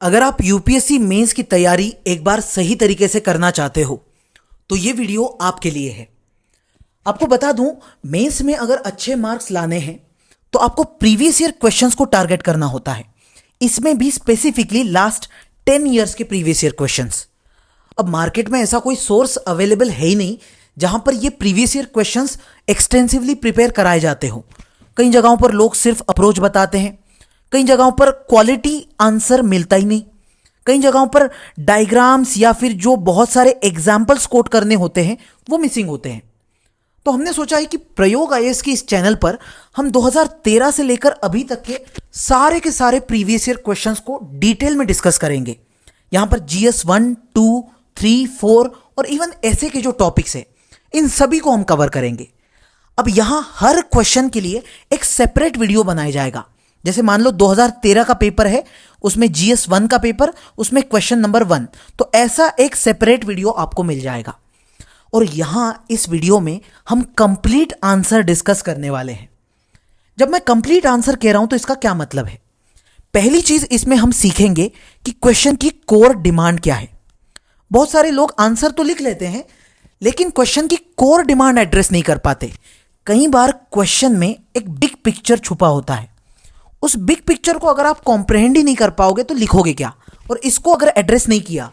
अगर आप UPSC mains की तैयारी एक बार सही तरीके से करना चाहते हो तो ये वीडियो आपके लिए है। आपको बता दूं, मेंस में अगर अच्छे मार्क्स लाने हैं तो आपको प्रीवियस ईयर क्वेश्चंस को टारगेट करना होता है, इसमें भी स्पेसिफिकली लास्ट 10 ईयर्स के प्रीवियस ईयर क्वेश्चंस। अब मार्केट में ऐसा कोई सोर्स अवेलेबल है ही नहीं जहां पर ये previous year questions extensively prepare कराए जाते हो। कई जगहों पर लोग सिर्फ अप्रोच बताते हैं, कई जगहों पर क्वालिटी आंसर मिलता ही नहीं, कई जगहों पर डायग्राम्स या फिर जो बहुत सारे एग्जाम्पल्स कोट करने होते हैं वो मिसिंग होते हैं। तो हमने सोचा है कि प्रयोग आईएएस के इस चैनल पर हम 2013 से लेकर अभी तक के सारे प्रीवियस ईयर क्वेश्चंस को डिटेल में डिस्कस करेंगे। यहां पर जीएस 1, 2, 3, 4 और इवन ऐसे के जो टॉपिक्स है इन सभी को हम कवर करेंगे। अब यहां हर क्वेश्चन के लिए एक सेपरेट वीडियो बनाया जाएगा। जैसे मान लो 2013 का पेपर है, उसमें जीएस 1 का पेपर, उसमें क्वेश्चन नंबर 1, तो ऐसा एक सेपरेट वीडियो आपको मिल जाएगा। और यहां इस वीडियो में हम कंप्लीट आंसर डिस्कस करने वाले हैं। जब मैं कंप्लीट आंसर कह रहा हूं तो इसका क्या मतलब है? पहली चीज इसमें हम सीखेंगे कि क्वेश्चन की कोर डिमांड क्या है। बहुत सारे लोग आंसर तो लिख लेते हैं लेकिन क्वेश्चन की कोर डिमांड एड्रेस नहीं कर पाते। कई बार क्वेश्चन में एक बिग पिक्चर छुपा होता है, उस बिग पिक्चर को अगर आप कॉम्प्रहेंड ही नहीं कर पाओगे तो लिखोगे क्या, और इसको अगर एड्रेस नहीं किया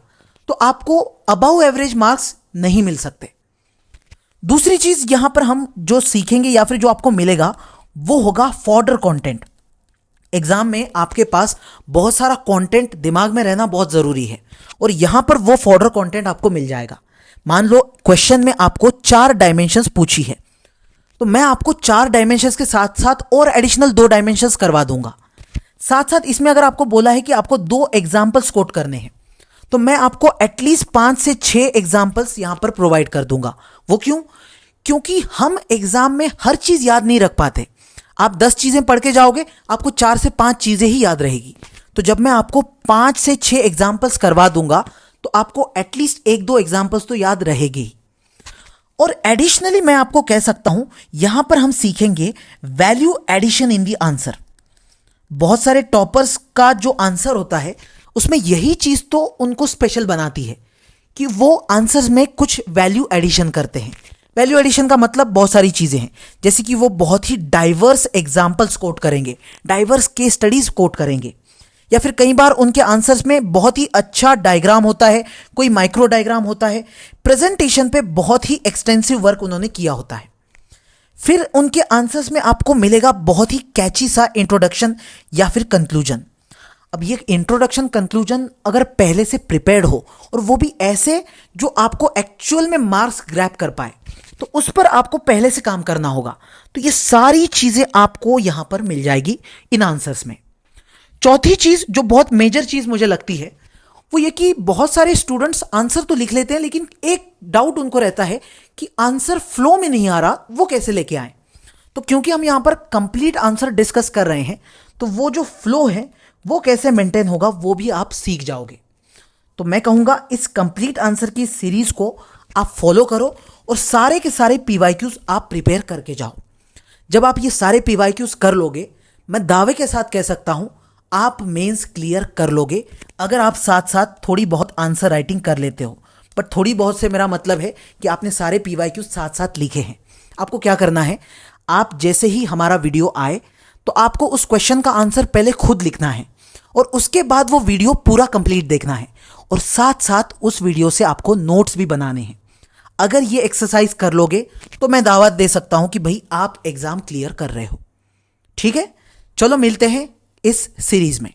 तो आपको अबव एवरेज मार्क्स नहीं मिल सकते। दूसरी चीज यहां पर हम जो सीखेंगे या फिर जो आपको मिलेगा वो होगा फॉर्डर कंटेंट। एग्जाम में आपके पास बहुत सारा कंटेंट दिमाग में रहना बहुत जरूरी है और यहां पर वो फॉर्डर कंटेंट आपको मिल जाएगा। मान लो क्वेश्चन में आपको 4 डायमेंशंस पूछी है तो मैं आपको 4 डायमेंशंस के साथ साथ और एडिशनल 2 डायमेंशंस करवा दूंगा। साथ साथ इसमें अगर आपको बोला है कि आपको 2 एग्जाम्पल्स कोट करने हैं तो मैं आपको एटलीस्ट 5 से 6 एग्जाम्पल्स यहां पर प्रोवाइड कर दूंगा। वो क्यों? क्योंकि हम एग्जाम में हर चीज याद नहीं रख पाते। आप 10 चीजें पढ़ के जाओगे, आपको 4 से 5 चीजें ही याद रहेगी। तो जब मैं आपको 5 से 6 एग्जाम्पल्स करवा दूंगा तो आपको एटलीस्ट 1-2 एग्जाम्पल्स तो याद रहेगी। और एडिशनली मैं आपको कह सकता हूं यहां पर हम सीखेंगे value addition in the answer. बहुत सारे टॉपर्स का जो आंसर होता है उसमें यही चीज तो उनको स्पेशल बनाती है कि वो आंसर्स में कुछ वैल्यू एडिशन करते हैं। वैल्यू एडिशन का मतलब बहुत सारी चीजें हैं, जैसे कि वो बहुत ही डाइवर्स एग्जाम्पल्स कोट करेंगे, डाइवर्स केस स्टडीज कोट करेंगे, या फिर कई बार उनके आंसर्स में बहुत ही अच्छा डायग्राम होता है, कोई माइक्रो डायग्राम होता है, प्रेजेंटेशन पे बहुत ही एक्सटेंसिव वर्क उन्होंने किया होता है। फिर उनके आंसर्स में आपको मिलेगा बहुत ही कैची सा इंट्रोडक्शन या फिर कंक्लूजन। अब ये इंट्रोडक्शन कंक्लूजन अगर पहले से प्रिपेयर्ड हो और वो भी ऐसे जो आपको एक्चुअल में मार्क्स ग्रैब कर पाए तो उस पर आपको पहले से काम करना होगा। तो ये सारी चीजें आपको यहां पर मिल जाएगी इन आंसर्स में। चौथी चीज जो बहुत मेजर चीज मुझे लगती है वो ये कि बहुत सारे स्टूडेंट्स आंसर तो लिख लेते हैं लेकिन एक डाउट उनको रहता है कि आंसर फ्लो में नहीं आ रहा, वो कैसे लेके आए। तो क्योंकि हम यहां पर कंप्लीट आंसर डिस्कस कर रहे हैं तो वो जो फ्लो है वो कैसे मेंटेन होगा वो भी आप सीख जाओगे। तो मैं कहूंगा इस कंप्लीट आंसर की सीरीज को आप फॉलो करो और सारे के सारे पीवाईक्यूज आप प्रिपेयर करके जाओ। जब आप ये सारे पीवाईक्यूज कर लोगे, मैं दावे के साथ कह सकता हूं आप मेंस क्लियर कर लोगे, अगर आप साथ साथ थोड़ी बहुत आंसर राइटिंग कर लेते हो। पर थोड़ी बहुत से मेरा मतलब है कि आपने सारे पीवाईक्यूज साथ साथ लिखे हैं। आपको क्या करना है, आप जैसे ही हमारा वीडियो आए तो आपको उस क्वेश्चन का आंसर पहले खुद लिखना है और उसके बाद वो वीडियो पूरा कंप्लीट देखना है और साथ साथ उस वीडियो से आपको नोट्स भी बनाने हैं। अगर ये एक्सरसाइज कर लोगे तो मैं दावत दे सकता हूं कि भाई आप एग्जाम क्लियर कर रहे हो। ठीक है, चलो मिलते हैं इस सीरीज में।